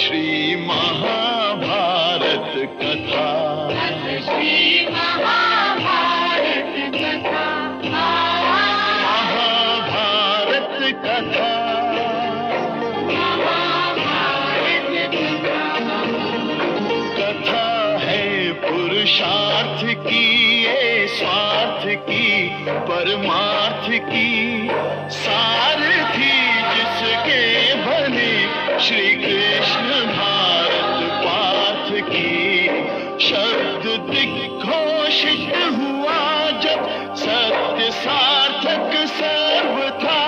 श्री महाभारत कथा। श्री महाभारत कथा। महाभारत कथा। महाभारत कथा है पुरुषार्थ की, ये स्वार्थ की, परमार्थ की, सारथी जिसके बने श्री कृष्ण भारत पाथ की। शब्द दिग्घोषित हुआ जब सत्य सार्थक सर्वथा,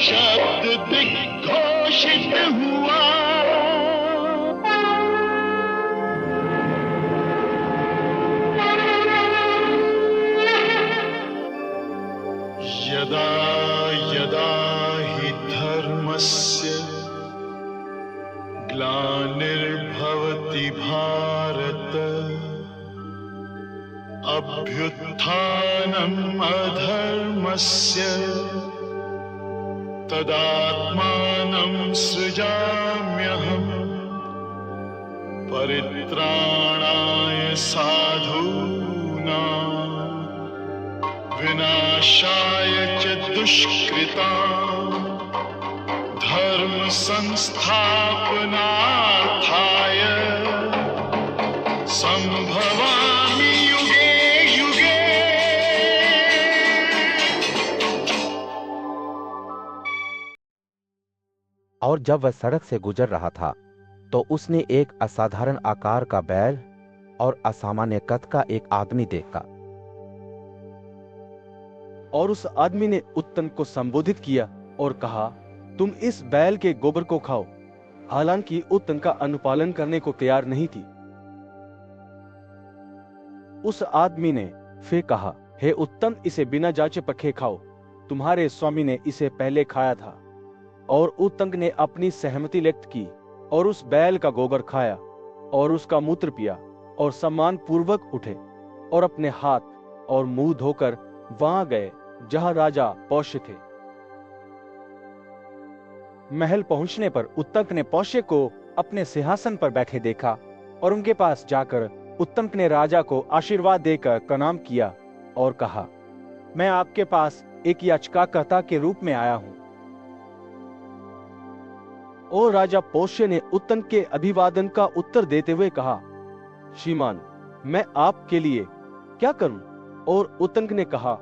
शब्द दिग्घोषित हुआ। यदा यदा हि धर्मस्य ग्लानिर्भवति भारत, अभ्युत्थानम् अधर्मस्य तदात्मानं सृजाम्यहम्, परित्राणाय साधूनां विनाशाय च दुष्कृतां, धर्म संस्थापनार्थाय संभवामि युगे युगे। और जब वह सड़क से गुजर रहा था तो उसने एक असाधारण आकार का बैल और असामान्य कद का एक आदमी देखा। और उस आदमी ने उत्तम को संबोधित किया और कहा, तुम इस बैल के गोबर को खाओ। हालांकि उत्तम का अनुपालन करने को तैयार नहीं थी। उस आदमी ने फिर कहा, हे उत्तम, इसे बिना जांचे परखे खाओ। तुम्हारे स्वामी ने इसे पहले खाया था। और उत्तम ने अपनी सहमति व्यक्त की और उस बैल का गोबर खाया और उसका मूत्र पिया और सम्मान पूर्वक उठे और अपने हाथ और मुंह धोकर वहां गए जहां राजा पौष्य थे। महल पहुंचने पर उत्तम ने पौष्य को अपने सिंहासन पर बैठे देखा और उनके पास जाकर उत्तम ने राजा को आशीर्वाद देकर प्रणाम किया और कहा, मैं आपके पास एक याचिकाकर्ता के रूप में आया हूं। और राजा पौष्य ने उत्तम के अभिवादन का उत्तर देते हुए कहा, श्रीमान, मैं आपके लिए क्या करूं? और उत्तम ने कहा,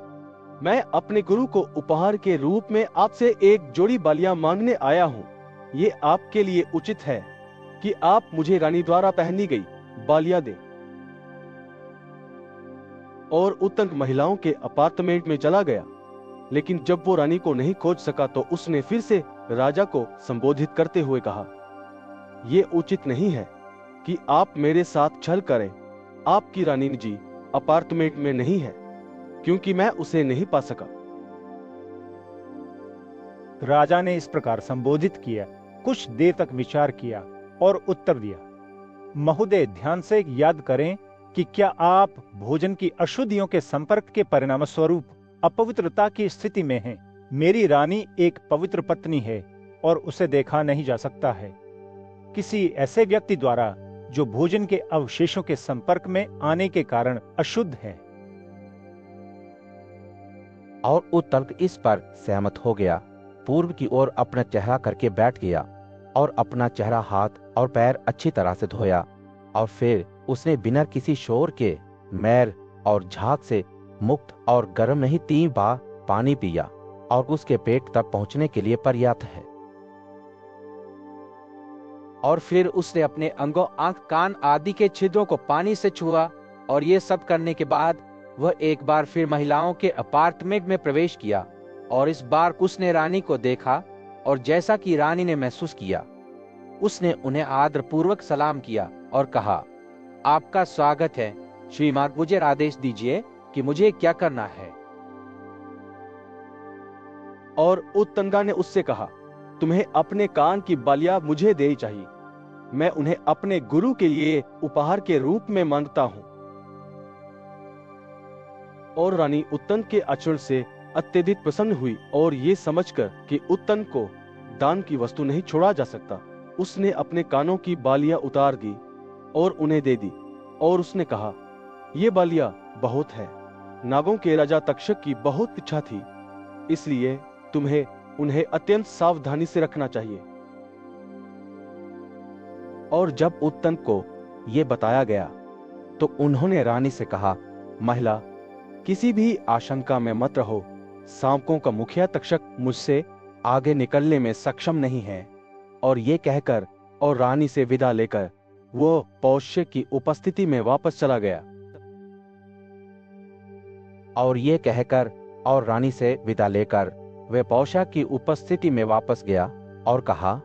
मैं अपने गुरु को उपहार के रूप में आपसे एक जोड़ी बालियां मांगने आया हूं। ये आपके लिए उचित है कि आप मुझे रानी द्वारा पहनी गई बालियां दें। और उत्तम महिलाओं के अपार्टमेंट में चला गया, लेकिन जब वो रानी को नहीं खोज सका तो उसने फिर से राजा को संबोधित करते हुए कहा, ये उचित नहीं है कि आप मेरे साथ छल करें। आपकी रानी जी अपार्टमेंट में नहीं है, क्योंकि मैं उसे नहीं पा सका। राजा ने इस प्रकार संबोधित किया, कुछ देर तक विचार किया और उत्तर दिया, महोदय, ध्यान से याद करें कि क्या आप भोजन की अशुद्धियों के संपर्क के परिणाम स्वरूप अपवित्रता की स्थिति में हैं। मेरी रानी एक पवित्र पत्नी है और उसे देखा नहीं जा सकता है किसी ऐसे व्यक्ति द्वारा जो भोजन के अवशेषों के संपर्क में आने के कारण अशुद्ध है। और उत्तम इस पर सहमत हो गया, पूर्व की ओर अपना चेहरा करके बैठ गया और अपना चेहरा, हाथ और पैर अच्छी तरह से धोया। और फिर उसने बिना किसी शोर के मैर और झाग से मुक्त और गर्म नहीं 3 बार पानी पिया और उसके पेट तक पहुंचने के लिए पर्याप्त है। और फिर उसने अपने अंगों, आंख, कान आदि के छिद्रों को पानी से छुआ। और ये सब करने के बाद वह एक बार फिर महिलाओं के अपार्टमेंट में प्रवेश किया और इस बार उसने रानी को देखा और जैसा कि रानी ने महसूस किया, उसने उन्हें आदर पूर्वक सलाम किया और कहा, आपका स्वागत है श्रीमान, मुझे आदेश दीजिए कि मुझे क्या करना है। और उत्तंगा ने उससे कहा, तुम्हें अपने कान की बालियां मुझे दे चाहिए। मैं उन्हें अपने गुरु के लिए उपहार के रूप में मांगता हूं। और रानी उत्तम के आचरण से अत्यधिक प्रसन्न हुई और ये समझकर कि उत्तम को दान की वस्तु नहीं छोड़ा जा सकता, उसने अपने कानों की बालियां उतार दी और उन्हें दे दी, और उसने कहा, ये बालियां बहुत है। नागों के राजा तक्षक की बहुत इच्छा थी, इसलिए तुम्हें उन्हें अत्यंत सावधानी से रखना चाहिए। और जब उत्तम को यह बताया गया तो उन्होंने रानी से कहा, महिला, किसी भी आशंका में मत रहो। सांपों का मुखिया तक्षक मुझसे आगे निकलने में सक्षम नहीं है। और ये कहकर और रानी से विदा लेकर वो पौष्य की उपस्थिति में वापस चला गया। और ये कहकर और रानी से विदा लेकर वह पौषा की उपस्थिति में वापस गया और कहा,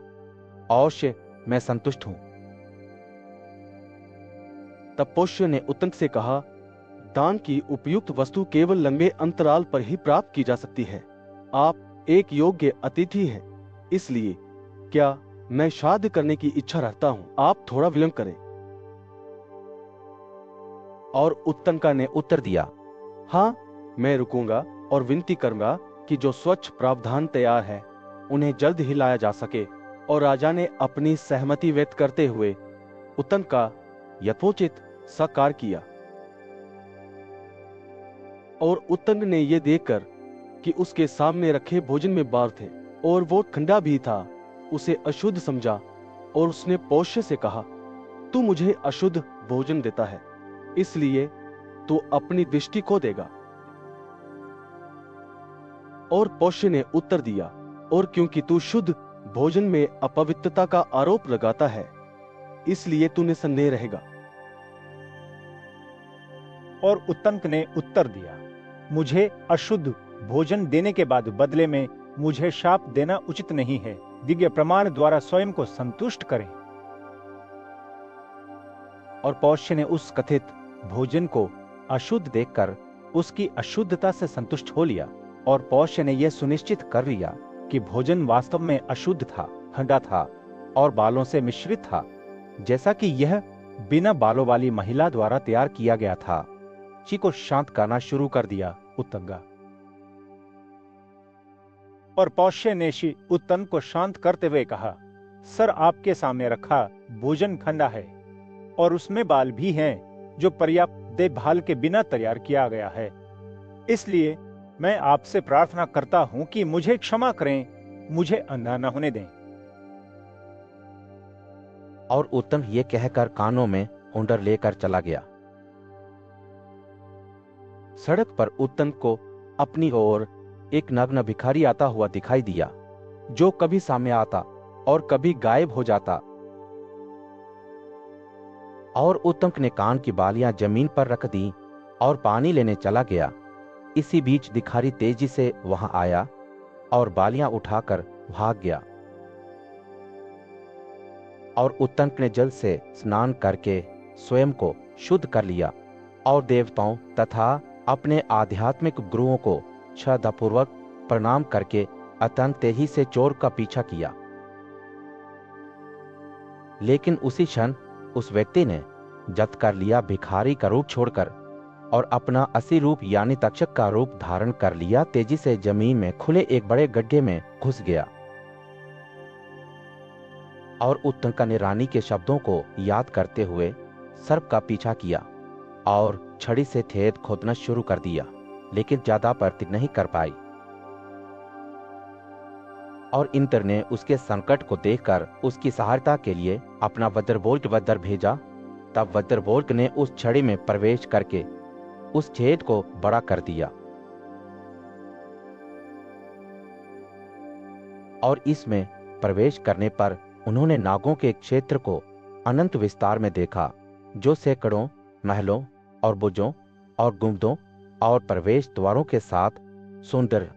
औष्य, मैं संतुष्ट हूं। तब पौष्य ने उत्तंक से कहा, दान की उपयुक्त वस्तु केवल लंबे अंतराल पर ही प्राप्त की जा सकती है। आप एक योग्य अतिथि हैं, इसलिए क्या मैं श्राद्ध करने की इच्छा रखता हूं। आप थोड़ा विलंब करें। और उत्तंका ने उत्तर दिया, हाँ, मैं रुकूंगा और विनती करूंगा कि जो स्वच्छ प्रावधान तैयार है उन्हें जल्द ही लाया जा सके। और राजा ने अपनी सहमति व्यक्त करते हुए उत्तंक का यथोचित सत्कार किया। और उत्तंक ने यह देखकर कि उसके सामने रखे भोजन में बार थे और वो ठंडा भी था, उसे अशुद्ध समझा। और उसने पौष्य से कहा, तू मुझे अशुद्ध भोजन देता है, इसलिए तू अपनी दृष्टि खो देगा। और पौष्य ने उत्तर दिया, और क्योंकि तू शुद्ध भोजन में अपवित्रता का आरोप लगाता है, इसलिए तू निसंदेह रहेगा। और उत्तंक ने उत्तर दिया, मुझे अशुद्ध भोजन देने के बाद बदले में मुझे शाप देना उचित नहीं है। दिव्य प्रमाण द्वारा स्वयं को संतुष्ट करें। और पौष्य ने उस कथित भोजन को अशुद्ध देखकर उसकी अशुद्धता से संतुष्ट हो लिया। और पौष्य ने यह सुनिश्चित कर लिया कि भोजन वास्तव में अशुद्ध था, ठंडा था और बालों से मिश्रित था, जैसा कि यह बिना बालों वाली महिला द्वारा तैयार किया गया था। ची को शांत करना शुरू कर दिया उत्तंगा। और पौष्य ने उत्तंक को शांत करते हुए कहा, सर, आपके सामने रखा भोजन ठंडा है और उसमें बाल भी हैं जो पर्याप्त देखभाल के बिना तैयार किया गया है। इसलिए मैं आपसे प्रार्थना करता हूं कि मुझे क्षमा करें, मुझे अंधा न होने दें। और उत्तम ये कहकर कानों में हुंडर लेकर चला गया। सड़क पर उत्तम को अपनी ओर एक नग्न भिखारी आता हुआ दिखाई दिया, जो कभी सामने आता और कभी गायब हो जाता। और उत्तम ने कान की बालियां जमीन पर रख दी और पानी लेने चला गया। इसी बीच भिखारी तेजी से वहां आया और बालियां उठाकर भाग गया। और उत्तम ने जल से स्नान करके स्वयं को शुद्ध कर लिया और देवताओं तथा अपने आध्यात्मिक गुरुओं को श्रद्धापूर्वक प्रणाम करके अत्यंत तेजी से चोर का पीछा किया। लेकिन उसी क्षण उस व्यक्ति ने जब्त कर लिया भिखारी का रूप छोड़कर और अपना असली रूप यानी तक्षक का रूप धारण कर लिया। तेजी से जमीन में खुले एक बड़े गड्ढे में घुस गया। और उत्तंका ने रानी के शब्दों को याद करते हुए सर्प का पीछा किया और छड़ी से छेद खोदना शुरू कर दिया, लेकिन ज्यादा प्रगति नहीं कर पाई। और इंद्र ने उसके संकट को देखकर उसकी सहायता के लिए अपना वज्रबोल्ट वज्र भेजा। तब वज्रबोल्ट ने उस छड़ी में प्रवेश करके उस छेद को बड़ा कर दिया और इसमें प्रवेश करने पर उन्होंने नागों के क्षेत्र को अनंत विस्तार में देखा, जो सैकड़ों महलों और बुर्जों और गुंबदों और प्रवेश द्वारों के साथ सुंदर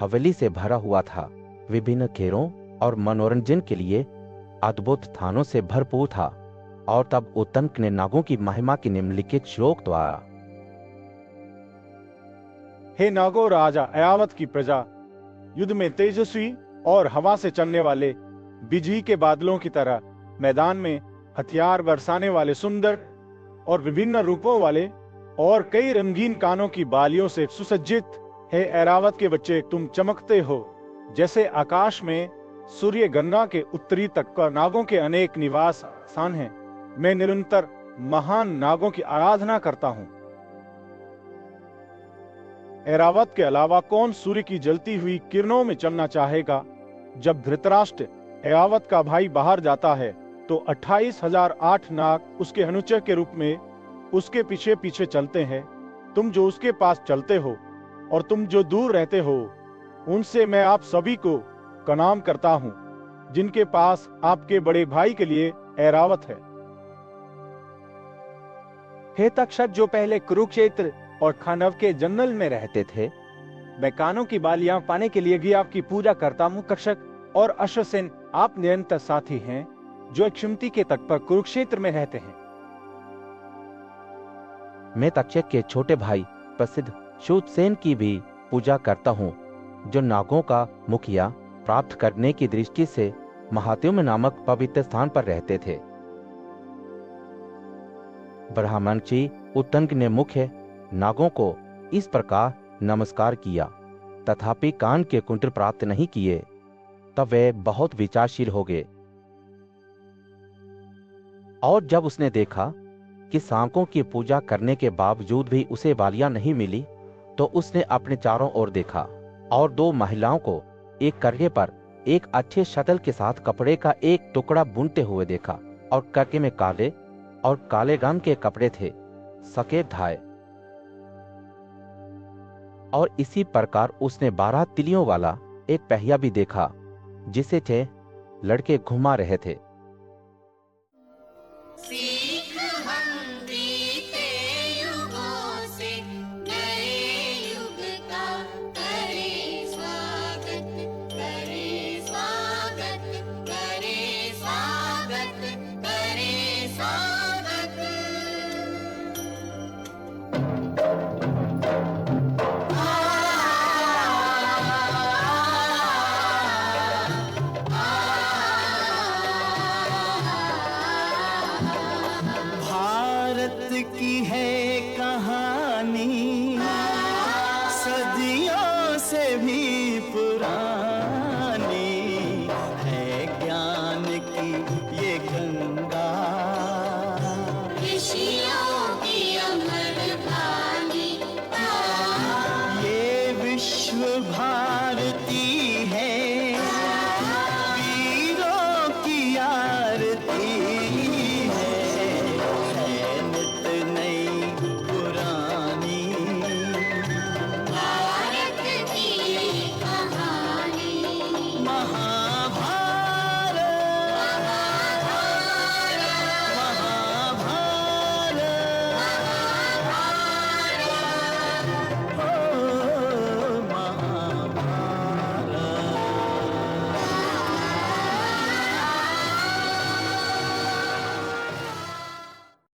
हवेली से भरा हुआ था। विभिन्न खेलों और मनोरंजन के लिए अद्भुत स्थानों से भरपूर था। और तब उत्तम ने नागों की महिमा की निम्नलिखित श्लोक द्वारा, हे नागो राजा ऐरावत की प्रजा, युद्ध में तेजस्वी और हवा से चलने वाले बिजली के बादलों की तरह मैदान में हथियार बरसाने वाले सुंदर और विभिन्न रूपों वाले और कई रंगीन कानों की बालियों से सुसज्जित, हे ऐरावत के बच्चे, तुम चमकते हो जैसे आकाश में सूर्य गणना के उत्तरी तक का नागों के अनेक निवास स्थान हैं। मैं निरंतर महान नागों की आराधना करता हूँ। ऐरावत के अलावा कौन सूर्य की जलती हुई किरणों में चलना चाहेगा? जब धृतराष्ट्र ऐरावत का भाई बाहर जाता है तो 28,008 नाग उसके अनुचर के रूप में उसके पीछे पीछे चलते हैं। तुम जो उसके पास चलते हो और तुम जो दूर रहते हो, उनसे मैं आप सभी को प्रणाम करता हूं, जिनके पास आपके बड़े भाई के लिए ऐरावत है। हे तक्षक, जो पहले कुरुक्षेत्र और खानव के जंगल में रहते थे, मैं कानों की बालियां पाने के लिए भी आपकी पूजा करता हूं। तक्षक और अश्वसेन, आप निरंतर साथी हैं जो अक्षुमती के तट पर कुरुक्षेत्र में रहते हैं। मैं तक्षक के छोटे भाई प्रसिद्ध शूरसेन की भी पूजा करता हूँ, जो नागों का मुखिया प्राप्त करने की दृष्टि से महात्युम नामक पवित्र स्थान पर रहते थे। ब्रह्मंक्षी उत्तंग ने मुख्य नागों को इस प्रकार नमस्कार किया, तथापि कान के कुंडल प्राप्त नहीं किए। तब वे बहुत विचारशील हो गए। और जब उसने देखा कि सांकों की पूजा करने के बावजूद भी उसे बालियां नहीं मिली, तो उसने अपने चारों ओर देखा और दो महिलाओं को एक करके पर एक अच्छे शटल के साथ कपड़े का एक टुकड़ा बुनते हुए देखा, और करके में काले और काले रंग के कपड़े थे, सकेत धाए। और इसी प्रकार उसने 12 तिलियों वाला एक पहिया भी देखा, जिसे 6 लड़के घुमा रहे थे। सीख हम बीते युगों से नए युग का करे स्वागत, करे स्वागत, करे स्वागत, करे स्वागत। भारत की है कहानी, सदियों से भी